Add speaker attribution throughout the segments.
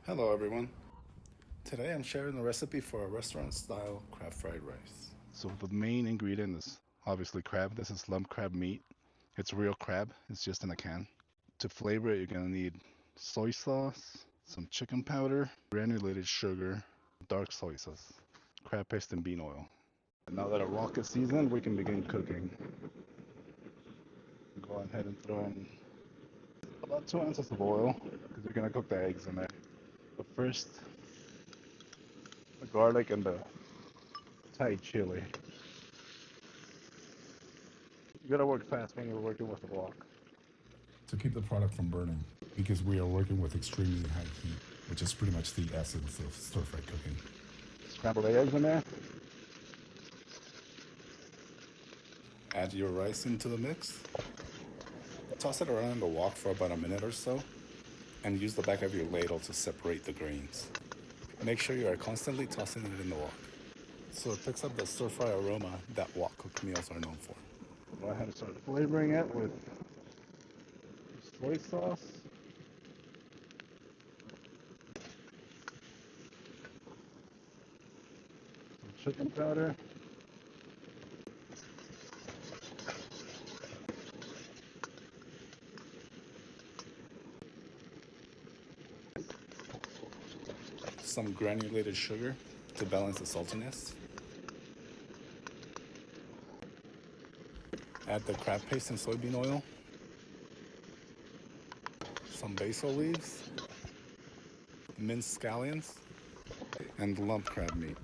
Speaker 1: Hello everyone. Today I'm sharing a recipe for a restaurant-style crab fried rice. So the main ingredient is obviously crab. This is lump crab meat. It's real crab. It's just in a can. To flavor it, you're gonna need soy sauce, some chicken powder, granulated sugar, dark soy sauce, crab paste, and bean oil. And now that our wok is seasoned, we can begin cooking. Go ahead and throw in about 2 ounces of oil because we're gonna cook the eggs in there. But first, the garlic and the Thai chili. You gotta work fast when you're working with the wok.
Speaker 2: To keep the product from burning, because we are working with extremely high heat, which is pretty much the essence of stir-fry cooking.
Speaker 1: Scramble the eggs in there. Add your rice into the mix. Toss it around the wok for about a minute or so, and use the back of your ladle to separate the grains. Make sure you are constantly tossing it in the wok, so it picks up the stir-fry aroma that wok cooked meals are known for. Go ahead and start flavoring it with soy sauce, some chicken powder, some granulated sugar to balance the saltiness. Add the crab paste and soybean oil, some basil leaves, minced scallions, and lump crab meat.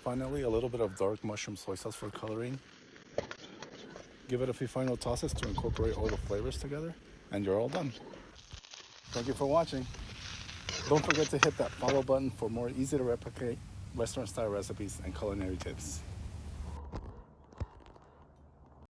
Speaker 1: Finally, a little bit of dark mushroom soy sauce for coloring. Give it a few final tosses to incorporate all the flavors together, and you're all done. Thank you for watching. Don't forget to hit that follow button for more easy to replicate restaurant style recipes and culinary tips.